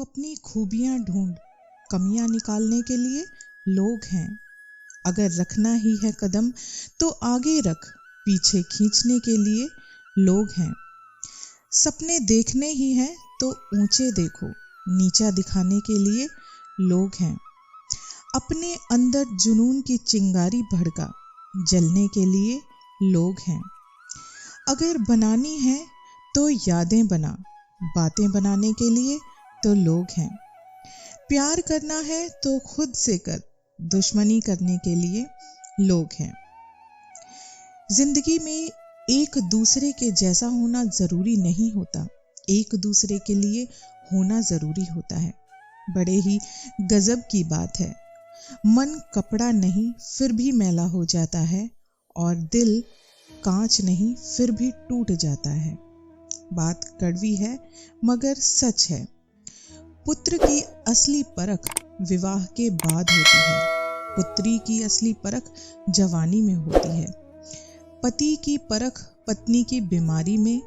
अपनी खूबियां ढूंढ, कमियां निकालने के लिए लोग हैं। अगर रखना ही है कदम तो आगे रख, पीछे खींचने के लिए लोग हैं। सपने देखने ही हैं तो ऊंचे देखो, नीचा दिखाने के लिए लोग हैं। अपने अंदर जुनून की चिंगारी भड़का, जलने के लिए लोग हैं। अगर बनानी है तो यादें बना, बातें बनाने के लिए तो लोग हैं। प्यार करना है तो खुद से कर, दुश्मनी करने के लिए लोग हैं। जिंदगी में एक दूसरे के जैसा होना जरूरी नहीं होता, एक दूसरे के लिए होना जरूरी होता है। बड़े ही गजब की बात है, मन कपड़ा नहीं फिर भी मैला हो जाता है, और दिल कांच नहीं फिर भी टूट जाता है। बात कड़वी है मगर सच है। पुत्र की असली परख विवाह के बाद होती है, पुत्री की असली परख जवानी में होती है। पति की परख पत्नी की बीमारी में,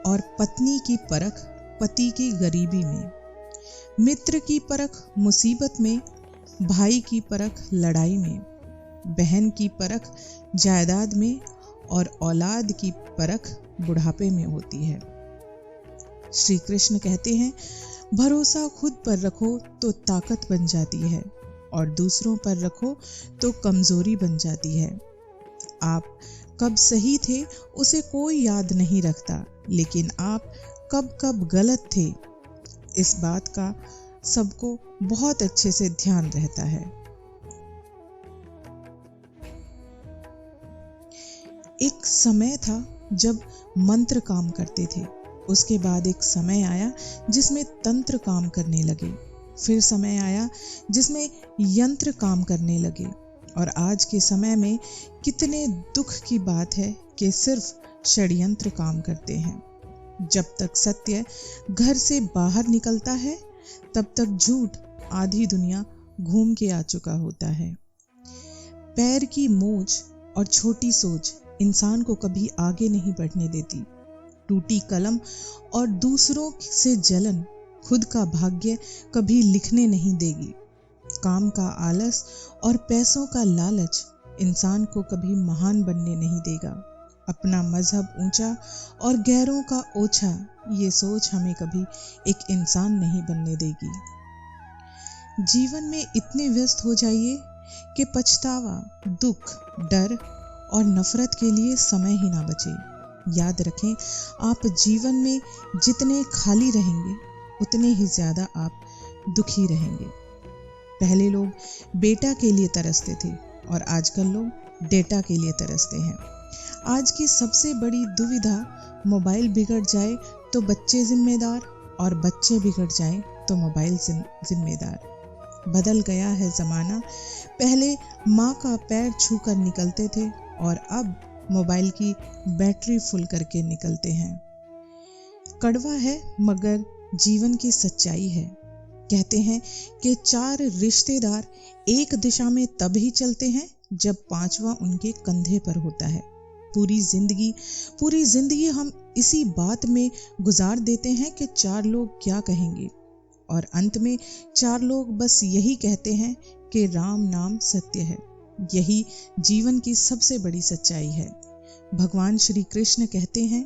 और पत्नी की परख पति की गरीबी में। मित्र की परख मुसीबत में, भाई की परख लड़ाई में। बहन की परख जायदाद में, और औलाद की परख बुढ़ापे में होती है। श्री कृष्ण कहते हैं, भरोसा खुद पर रखो तो ताकत बन जाती है, और दूसरों पर रखो तो कमजोरी बन जाती है। आप कब सही थे उसे कोई याद नहीं रखता, लेकिन आप कब कब गलत थे इस बात का सबको बहुत अच्छे से ध्यान रहता है। एक समय था जब मंत्र काम करते थे, उसके बाद एक समय आया जिसमें तंत्र काम करने लगे, फिर समय आया जिसमें यंत्र काम करने लगे, और आज के समय में कितने दुख की बात है कि सिर्फ षड्यंत्र काम करते हैं। जब तक सत्य घर से बाहर निकलता है तब तक झूठ आधी दुनिया घूम के आ चुका होता है। पैर की मोच और छोटी सोच इंसान को कभी आगे नहीं बढ़ने देती। टूटी कलम और दूसरों से जलन खुद का भाग्य कभी लिखने नहीं देगी। काम का आलस और पैसों का लालच इंसान को कभी महान बनने नहीं देगा। अपना मजहब ऊंचा और गैरों का ओछा, ये सोच हमें कभी एक इंसान नहीं बनने देगी। जीवन में इतने व्यस्त हो जाइए कि पछतावा, दुख, डर और नफरत के लिए समय ही ना बचे। याद रखें, आप जीवन में जितने खाली रहेंगे उतने ही ज्यादा आप दुखी रहेंगे। पहले लोग बेटा के लिए तरसते थे और आजकल लोग डेटा के लिए तरसते हैं। आज की सबसे बड़ी दुविधा, मोबाइल बिगड़ जाए तो बच्चे जिम्मेदार, और बच्चे बिगड़ जाए तो मोबाइल जिम्मेदार। बदल गया है जमाना, पहले माँ का पैर छूकर निकलते थे और अब मोबाइल की बैटरी फुल करके निकलते हैं। कड़वा है मगर जीवन की सच्चाई है। कहते हैं कि 4 रिश्तेदार एक दिशा में तभी चलते हैं जब 5वां उनके कंधे पर होता है। पूरी जिंदगी हम इसी बात में गुजार देते हैं कि 4 लोग क्या कहेंगे, और अंत में 4 लोग बस यही कहते हैं कि राम नाम सत्य है। यही जीवन की सबसे बड़ी सच्चाई है। भगवान श्री कृष्ण कहते हैं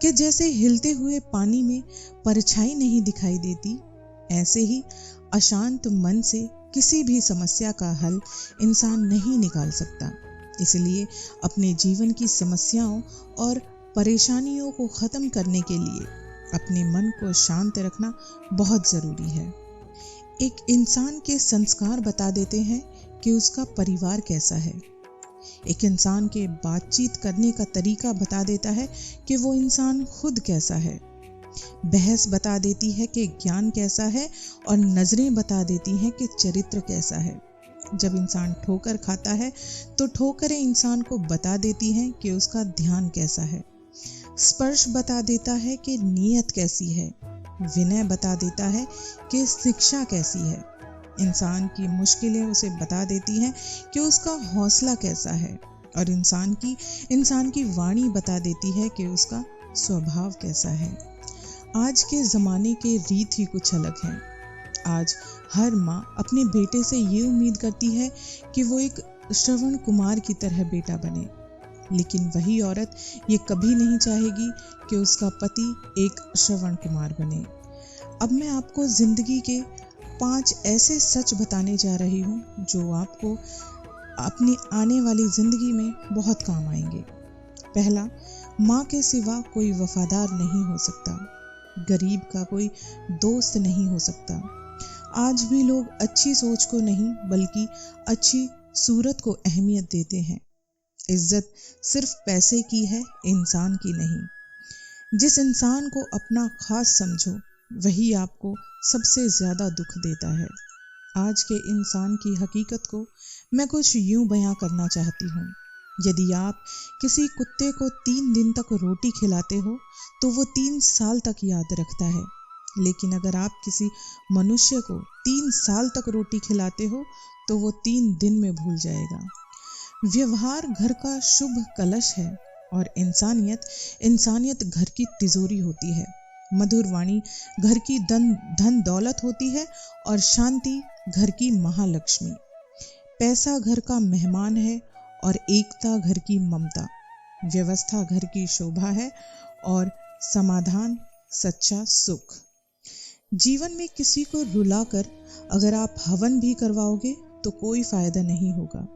कि जैसे हिलते हुए पानी में परछाई नहीं दिखाई देती, ऐसे ही अशांत मन से किसी भी समस्या का हल इंसान नहीं निकाल सकता। इसलिए अपने जीवन की समस्याओं और परेशानियों को खत्म करने के लिए अपने मन को शांत रखना बहुत जरूरी है। एक इंसान के संस्कार बता देते हैं कि उसका परिवार कैसा है। एक इंसान के बातचीत करने का तरीका बता देता है कि वो इंसान खुद कैसा है। बहस बता देती है कि ज्ञान कैसा है, और नजरें बता देती हैं कि चरित्र कैसा है। जब इंसान ठोकर खाता है तो ठोकरें इंसान को बता देती हैं कि उसका ध्यान कैसा है। स्पर्श बता देता है कि नीयत कैसी है। विनय बता देता है कि शिक्षा कैसी है। इंसान की मुश्किलें उसे बता देती हैं कि उसका हौसला कैसा है, और इंसान की वाणी बता देती है कि उसका स्वभाव कैसा है। आज के ज़माने के रीत ही कुछ अलग हैं। आज हर माँ अपने बेटे से ये उम्मीद करती है कि वो एक श्रवण कुमार की तरह बेटा बने, लेकिन वही औरत ये कभी नहीं चाहेगी कि उसका पति एक श्रवण कुमार बने। अब मैं आपको जिंदगी के 5 ऐसे सच बताने जा रही हूँ जो आपको अपनी आने वाली जिंदगी में बहुत काम आएंगे। पहला, माँ के सिवा कोई वफादार नहीं हो सकता, गरीब का कोई दोस्त नहीं हो सकता। आज भी लोग अच्छी सोच को नहीं बल्कि अच्छी सूरत को अहमियत देते हैं। इज्जत सिर्फ पैसे की है, इंसान की नहीं। जिस इंसान को अपना खास समझो वही आपको सबसे ज्यादा दुख देता है। आज के इंसान की हकीकत को मैं कुछ यूं बयां करना चाहती हूँ। यदि आप किसी कुत्ते को 3 दिन तक रोटी खिलाते हो तो वो 3 साल तक याद रखता है, लेकिन अगर आप किसी मनुष्य को 3 साल तक रोटी खिलाते हो तो वो 3 दिन में भूल जाएगा। व्यवहार घर का शुभ कलश है और इंसानियत घर की तिजोरी होती है। मधुर वाणी घर की धन दौलत होती है और शांति घर की महालक्ष्मी। पैसा घर का मेहमान है और एकता घर की ममता। व्यवस्था घर की शोभा है और समाधान सच्चा सुख। जीवन में किसी को रुलाकर अगर आप हवन भी करवाओगे तो कोई फायदा नहीं होगा।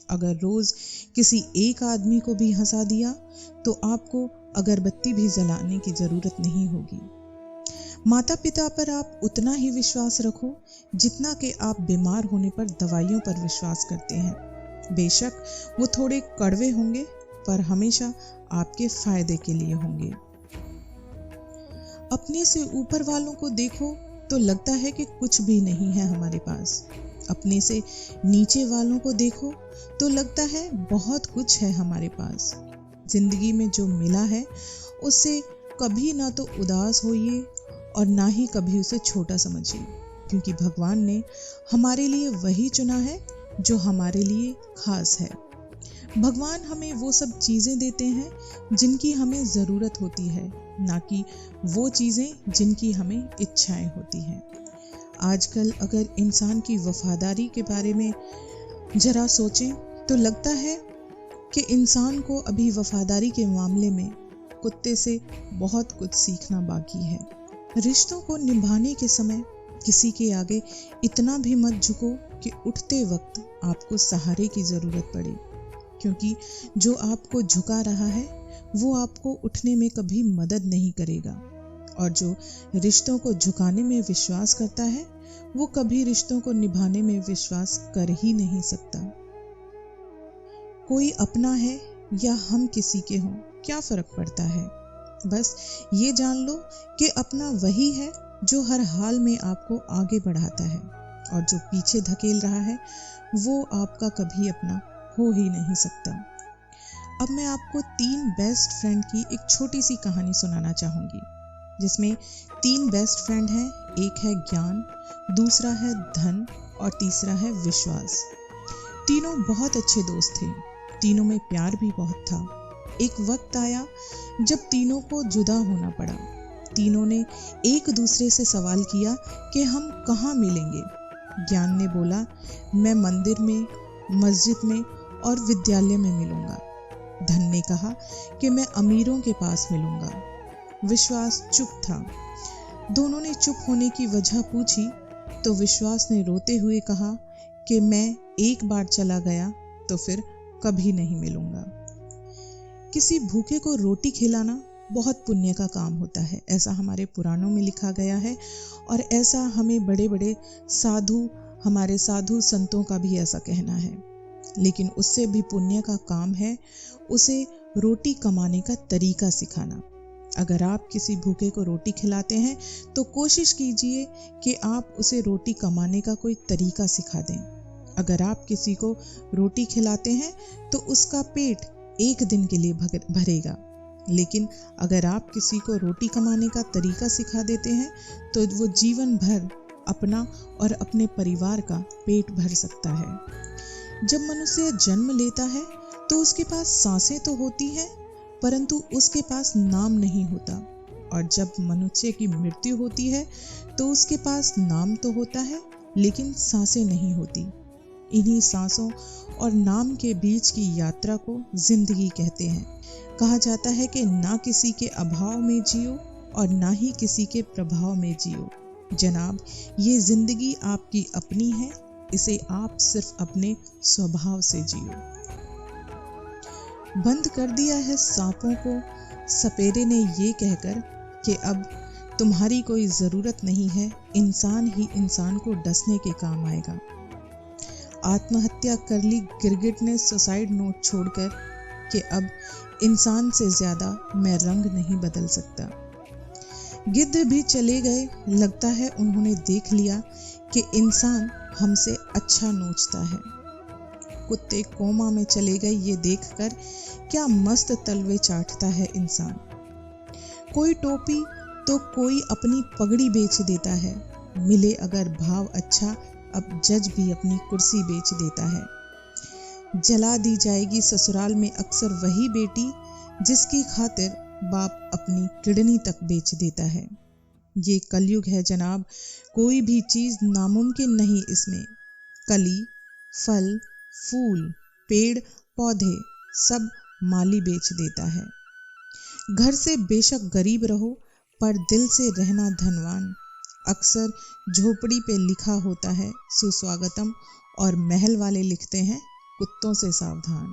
अगर रोज किसी एक आदमी को भी हंसा दिया तो आपको अगरबत्ती भी जलाने की जरूरत नहीं होगी। माता पिता पर आप उतना ही विश्वास रखो जितना कि आप बीमार होने पर दवाइयों पर विश्वास करते हैं। बेशक वो थोड़े कड़वे होंगे पर हमेशा आपके फायदे के लिए होंगे। अपने से ऊपर वालों को देखो तो लगता है कि कुछ भी नहीं है हमारे पास। अपने से नीचे वालों को देखो तो लगता है बहुत कुछ है हमारे पास। जिंदगी में जो मिला है उससे कभी ना तो उदास होइए और ना ही कभी उसे छोटा समझिए, क्योंकि भगवान ने हमारे लिए वही चुना है जो हमारे लिए खास है। भगवान हमें वो सब चीजें देते हैं जिनकी हमें जरूरत होती है, ना कि वो चीजें जिनकी हमें इच्छाएं होती हैं। आजकल अगर इंसान की वफादारी के बारे में जरा सोचें तो लगता है कि इंसान को अभी वफादारी के मामले में कुत्ते से बहुत कुछ सीखना बाकी है। रिश्तों को निभाने के समय किसी के आगे इतना भी मत झुको कि उठते वक्त आपको सहारे की जरूरत पड़े, क्योंकि जो आपको झुका रहा है वो आपको उठने में कभी मदद नहीं करेगा, और जो रिश्तों को झुकाने में विश्वास करता है वो कभी रिश्तों को निभाने में विश्वास कर ही नहीं सकता। कोई अपना है या हम किसी के हों, क्या फर्क पड़ता है। बस ये जान लो कि अपना वही है जो हर हाल में आपको आगे बढ़ाता है, और जो पीछे धकेल रहा है वो आपका कभी अपना हो ही नहीं सकता। अब मैं आपको 3 बेस्ट फ्रेंड की एक छोटी सी कहानी सुनाना चाहूंगी, जिसमें 3 बेस्ट फ्रेंड हैं। एक है ज्ञान, दूसरा है धन और तीसरा है विश्वास। तीनों बहुत अच्छे दोस्त थे, तीनों में प्यार भी बहुत था। एक वक्त आया जब तीनों को जुदा होना पड़ा। तीनों ने एक दूसरे से सवाल किया कि हम कहाँ मिलेंगे। ज्ञान ने बोला, मैं मंदिर में, मस्जिद में और विद्यालय में मिलूंगा। धन ने कहा कि मैं अमीरों के पास मिलूंगा। विश्वास चुप था। दोनों ने चुप होने की वजह पूछी तो विश्वास ने रोते हुए कहा कि मैं एक बार चला गया तो फिर कभी नहीं मिलूंगा। किसी भूखे को रोटी खिलाना बहुत पुण्य का काम होता है, ऐसा हमारे पुराणों में लिखा गया है, और ऐसा हमें बड़े बड़े हमारे साधु संतों का भी ऐसा कहना है। लेकिन उससे भी पुण्य का काम है उसे रोटी कमाने का तरीका सिखाना। अगर आप किसी भूखे को रोटी खिलाते हैं तो कोशिश कीजिए कि आप उसे रोटी कमाने का कोई तरीका सिखा दें। अगर आप किसी को रोटी खिलाते हैं तो उसका पेट एक दिन के लिए भरेगा, लेकिन अगर आप किसी को रोटी कमाने का तरीका सिखा देते हैं तो वो जीवन भर अपना और अपने परिवार का पेट भर सकता है। जब मनुष्य जन्म लेता है तो उसके पास सांसें तो होती हैं, परंतु उसके पास नाम नहीं होता। और जब मनुष्य की मृत्यु होती है तो उसके पास नाम तो होता है लेकिन सांसें नहीं होती। इन्हीं सांसों और नाम के बीच की यात्रा को जिंदगी कहते हैं। कहा जाता है कि ना किसी के अभाव में जियो और ना ही किसी के प्रभाव में जियो। जनाब, ये जिंदगी आपकी अपनी है, इसे आप सिर्फ अपने स्वभाव से जियो। बंद कर दिया है सांपों को सपेरे ने ये कहकर कि अब तुम्हारी कोई ज़रूरत नहीं है, इंसान ही इंसान को डसने के काम आएगा। आत्महत्या कर ली गिरगिट ने सुसाइड नोट छोड़कर कि अब इंसान से ज़्यादा मैं रंग नहीं बदल सकता। गिद्ध भी चले गए, लगता है उन्होंने देख लिया कि इंसान हमसे अच्छा नोचता है। कुत्ते कोमा में चले गए, ये देखकर क्या मस्त तलवे चाटता है इंसान। कोई टोपी तो कोई अपनी पगड़ी बेच देता है, मिले अगर भाव अच्छा अब जज भी अपनी कुर्सी बेच देता है। जला दी जाएगी ससुराल में अक्सर वही बेटी जिसकी खातिर बाप अपनी किडनी तक बेच देता है। ये कलयुग है जनाब, कोई भी चीज नामुमकिन नहीं इसमें। कली, फल, फूल, पेड़ पौधे सब माली बेच देता है। घर से बेशक गरीब रहो पर दिल से रहना धनवान। अक्सर झोपड़ी पे लिखा होता है सुस्वागतम और महल वाले लिखते हैं कुत्तों से सावधान।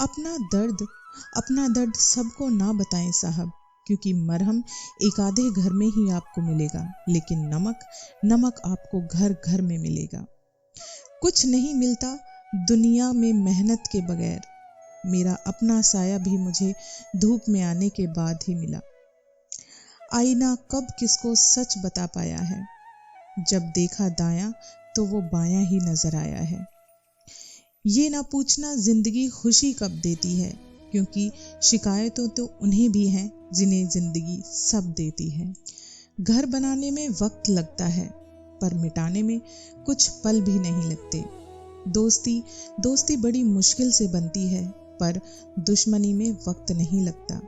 अपना दर्द सबको ना बताएं साहब, क्योंकि मरहम एक आधे घर में ही आपको मिलेगा, लेकिन नमक आपको घर घर में मिलेगा। कुछ नहीं मिलता दुनिया में मेहनत के बगैर। मेरा अपना साया भी मुझे धूप में आने के बाद ही मिला। आईना कब किसको सच बता पाया है, जब देखा दायां तो वो बायां ही नजर आया है। ये ना पूछना जिंदगी खुशी कब देती है, क्योंकि शिकायतों तो उन्हें भी हैं जिन्हें जिंदगी सब देती है। घर बनाने में वक्त लगता है पर मिटाने में कुछ पल भी नहीं लगते। दोस्ती बड़ी मुश्किल से बनती है पर दुश्मनी में वक्त नहीं लगता।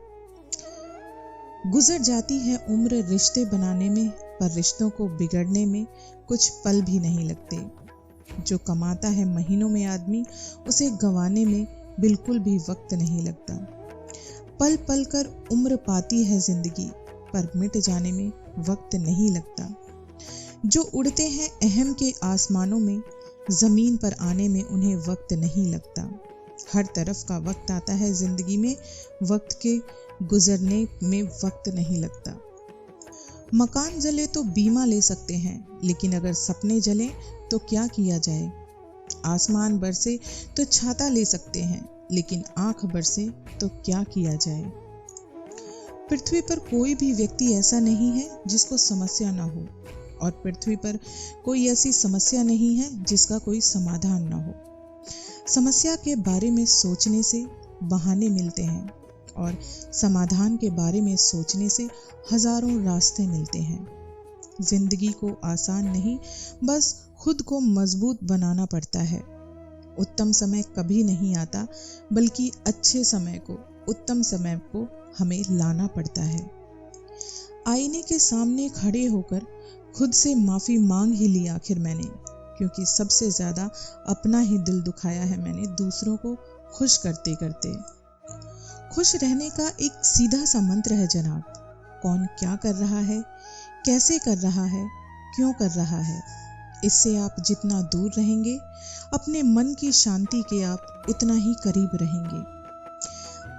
गुजर जाती है उम्र रिश्ते बनाने में, पर रिश्तों को बिगड़ने में कुछ पल भी नहीं लगते। जो कमाता है महीनों में आदमी, उसे गंवाने में बिल्कुल भी वक्त नहीं लगता। पल पल कर उम्र पाती है जिंदगी, पर मिट जाने में वक्त नहीं लगता। जो उड़ते हैं अहम के आसमानों में, जमीन पर आने में उन्हें वक्त नहीं लगता। हर तरफ का वक्त आता है जिंदगी में, वक्त के गुजरने में वक्त नहीं लगता। मकान जले तो बीमा ले सकते हैं, लेकिन अगर सपने जले तो क्या किया जाए। आसमान बरसे तो छाता ले सकते हैं, लेकिन आंख बरसे तो क्या किया जाए। पृथ्वी पर कोई भी व्यक्ति ऐसा नहीं है जिसको समस्या ना हो, और पृथ्वी पर कोई ऐसी समस्या नहीं है जिसका कोई समाधान ना हो। समस्या के बारे में सोचने से बहाने मिलते हैं और समाधान के बारे में सोचने से हजारों रास्ते मिलते हैं। जिंदगी को आसान नहीं, बस खुद को मजबूत बनाना पड़ता है। उत्तम समय कभी नहीं आता, बल्कि अच्छे समय को, उत्तम समय को हमें लाना पड़ता है। आईने के सामने खड़े होकर खुद से माफी मांग ही ली आखिर मैंने, क्योंकि सबसे ज्यादा अपना ही दिल दुखाया है मैंने दूसरों को खुश करते करते। खुश रहने का एक सीधा सा मंत्र है जनाब, कौन क्या कर रहा है, कैसे कर रहा है, क्यों कर रहा है। इससे आप जितना दूर रहेंगे, अपने मन की शांति के आप इतना ही करीब रहेंगे।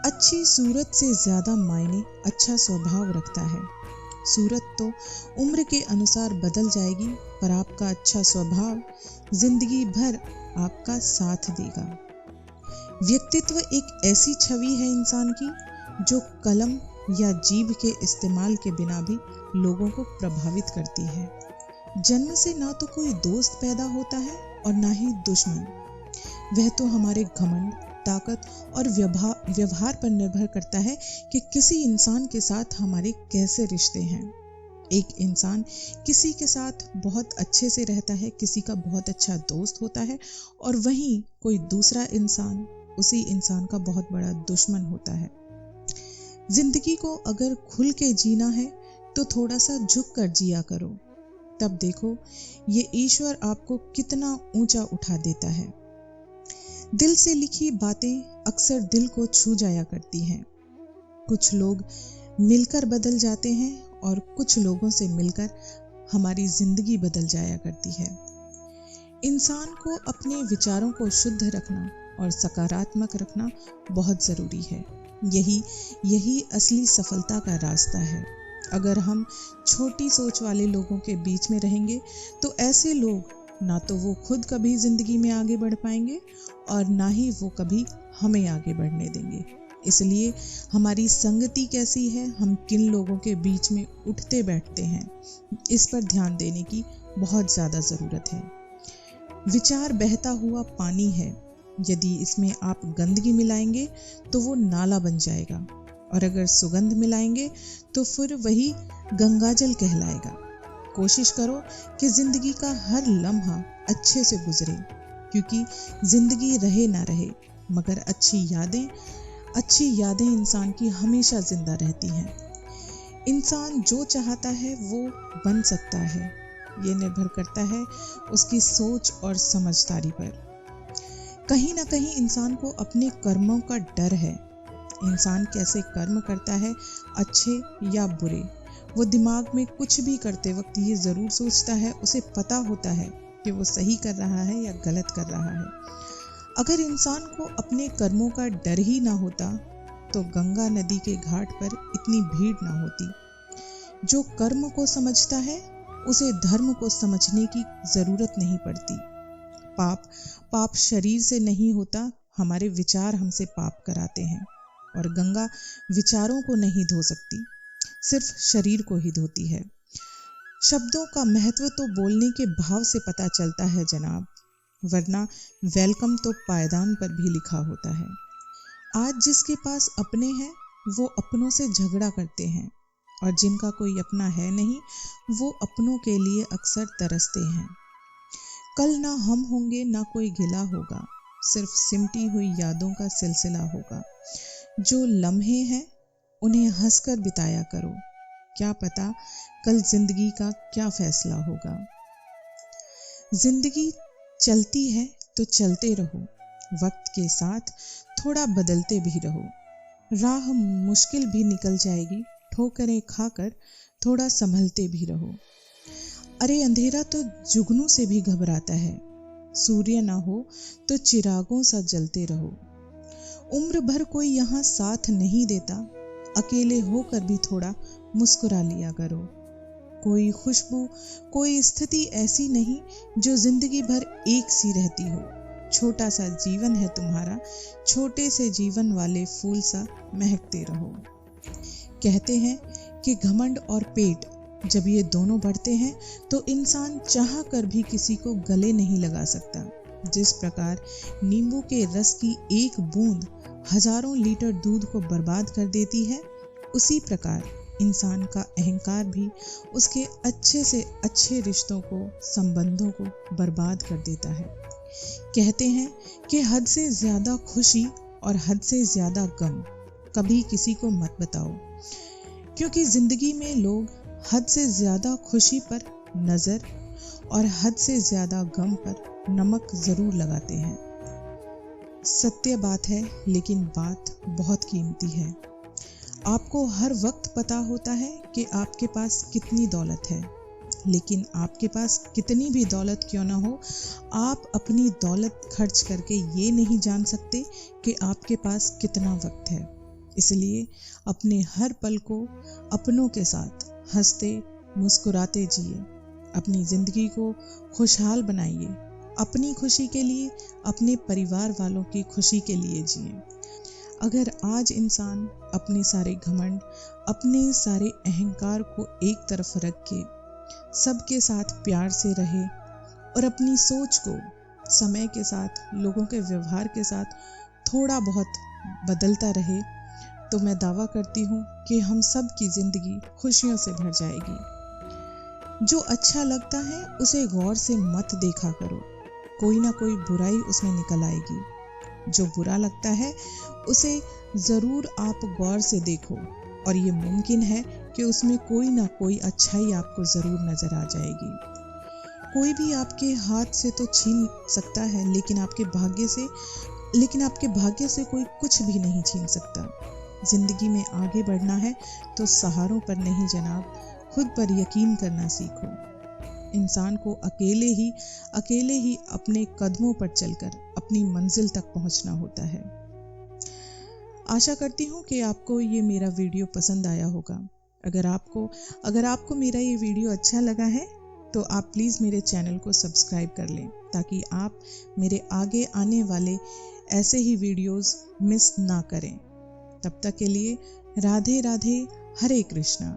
अच्छी सूरत से ज्यादा मायने अच्छा स्वभाव रखता है। सूरत तो उम्र के अनुसार बदल जाएगी, पर आपका अच्छा स्वभाव जिंदगी भर आपका साथ देगा। व्यक्तित्व एक ऐसी छवि है इंसान की जो कलम या जीभ के इस्तेमाल के बिना भी लोगों को प्रभावित करती है। जन्म से ना तो कोई दोस्त पैदा होता है और ना ही दुश्मन। वह तो हमारे घमंड, ताकत और व्यवहार पर निर्भर करता है कि किसी इंसान के साथ हमारे कैसे रिश्ते हैं। एक इंसान किसी के साथ बहुत अच्छे से रहता है, किसी का बहुत अच्छा दोस्त होता है, और वहीं कोई दूसरा इंसान उसी इंसान का बहुत बड़ा दुश्मन होता है। जिंदगी को अगर खुल के जीना है तो थोड़ा सा झुक कर जिया करो, तब देखो ये ईश्वर आपको कितना ऊंचा उठा देता है। दिल से लिखी बातें अक्सर दिल को छू जाया करती हैं। कुछ लोग मिलकर बदल जाते हैं और कुछ लोगों से मिलकर हमारी जिंदगी बदल जाया करती है। इंसान को अपने विचारों को शुद्ध रखना और सकारात्मक रखना बहुत ज़रूरी है। यही असली सफलता का रास्ता है। अगर हम छोटी सोच वाले लोगों के बीच में रहेंगे तो ऐसे लोग ना तो वो खुद कभी ज़िंदगी में आगे बढ़ पाएंगे और ना ही वो कभी हमें आगे बढ़ने देंगे। इसलिए हमारी संगति कैसी है, हम किन लोगों के बीच में उठते बैठते हैं, इस पर ध्यान देने की बहुत ज़्यादा ज़रूरत है। विचार बहता हुआ पानी है, यदि इसमें आप गंदगी मिलाएंगे तो वो नाला बन जाएगा, और अगर सुगंध मिलाएंगे तो फिर वही गंगाजल कहलाएगा। कोशिश करो कि जिंदगी का हर लम्हा अच्छे से गुजरे, क्योंकि जिंदगी रहे ना रहे मगर अच्छी यादें इंसान की हमेशा जिंदा रहती हैं। इंसान जो चाहता है वो बन सकता है, ये निर्भर करता है उसकी सोच और समझदारी पर। कहीं ना कहीं इंसान को अपने कर्मों का डर है। इंसान कैसे कर्म करता है, अच्छे या बुरे, वो दिमाग में कुछ भी करते वक्त ये ज़रूर सोचता है, उसे पता होता है कि वो सही कर रहा है या गलत कर रहा है। अगर इंसान को अपने कर्मों का डर ही ना होता तो गंगा नदी के घाट पर इतनी भीड़ ना होती। जो कर्म को समझता है उसे धर्म को समझने की ज़रूरत नहीं पड़ती। पाप शरीर से नहीं होता, हमारे विचार हमसे पाप कराते हैं, और गंगा विचारों को नहीं धो सकती, सिर्फ शरीर को ही धोती है। शब्दों का महत्व तो बोलने के भाव से पता चलता है जनाब, वरना वेलकम तो पायदान पर भी लिखा होता है। आज जिसके पास अपने हैं वो अपनों से झगड़ा करते हैं, और जिनका कोई अपना है नहीं वो अपनों के लिए अक्सर तरसते हैं। कल ना हम होंगे ना कोई गिला होगा, सिर्फ सिमटी हुई यादों का सिलसिला होगा। जो लम्हे हैं उन्हें हंसकर बिताया करो, क्या पता कल जिंदगी का क्या फैसला होगा। जिंदगी चलती है तो चलते रहो, वक्त के साथ थोड़ा बदलते भी रहो। राह मुश्किल भी निकल जाएगी, ठोकरें खाकर थोड़ा संभलते भी रहो। अरे अंधेरा तो जुगनू से भी घबराता है, सूर्य ना हो तो चिरागों सा जलते रहो। उम्र भर कोई यहाँ साथ नहीं देता, अकेले होकर भी थोड़ा मुस्कुरा लिया करो। कोई खुशबू, कोई स्थिति ऐसी नहीं जो जिंदगी भर एक सी रहती हो। छोटा सा जीवन है तुम्हारा, छोटे से जीवन वाले फूल सा महकते रहो। कहते हैं कि घमंड और पेट जब ये दोनों बढ़ते हैं तो इंसान चाह कर भी किसी को गले नहीं लगा सकता। जिस प्रकार नींबू के रस की एक बूंद हजारों लीटर दूध को बर्बाद कर देती है, उसी प्रकार इंसान का अहंकार भी उसके अच्छे से अच्छे रिश्तों को, संबंधों को बर्बाद कर देता है। कहते हैं कि हद से ज्यादा खुशी और हद से ज्यादा गम कभी किसी को मत बताओ, क्योंकि जिंदगी में लोग हद से ज्यादा खुशी पर नजर और हद से ज्यादा गम पर नमक जरूर लगाते हैं। सत्य बात है, लेकिन बात बहुत कीमती है। आपको हर वक्त पता होता है कि आपके पास कितनी दौलत है, लेकिन आपके पास कितनी भी दौलत क्यों ना हो, आप अपनी दौलत खर्च करके ये नहीं जान सकते कि आपके पास कितना वक्त है। इसलिए अपने हर पल को अपनों के साथ हंसते मुस्कुराते जिए। अपनी जिंदगी को खुशहाल बनाइए। अपनी खुशी के लिए, अपने परिवार वालों की खुशी के लिए जिए। अगर आज इंसान अपने सारे घमंड, अपने सारे अहंकार को एक तरफ रख के सबके साथ प्यार से रहे और अपनी सोच को समय के साथ, लोगों के व्यवहार के साथ थोड़ा बहुत बदलता रहे, तो मैं दावा करती हूँ कि हम सब की जिंदगी खुशियों से भर जाएगी। जो अच्छा लगता है उसे गौर से मत देखा करो, कोई ना कोई बुराई उसमें निकल आएगी। जो बुरा लगता है उसे जरूर आप गौर से देखो, और ये मुमकिन है कि उसमें कोई ना कोई अच्छाई आपको ज़रूर नज़र आ जाएगी। कोई भी आपके हाथ से तो छीन सकता है, लेकिन आपके भाग्य से कोई कुछ भी नहीं छीन सकता। जिंदगी में आगे बढ़ना है तो सहारों पर नहीं जनाब, खुद पर यकीन करना सीखो। इंसान को अकेले ही अपने कदमों पर चलकर अपनी मंजिल तक पहुंचना होता है। आशा करती हूँ कि आपको ये मेरा वीडियो पसंद आया होगा। अगर आपको मेरा ये वीडियो अच्छा लगा है तो आप प्लीज़ मेरे चैनल को सब्सक्राइब कर लें, ताकि आप मेरे आगे आने वाले ऐसे ही वीडियोस मिस ना करें। तब तक के लिए राधे राधे, हरे कृष्णा।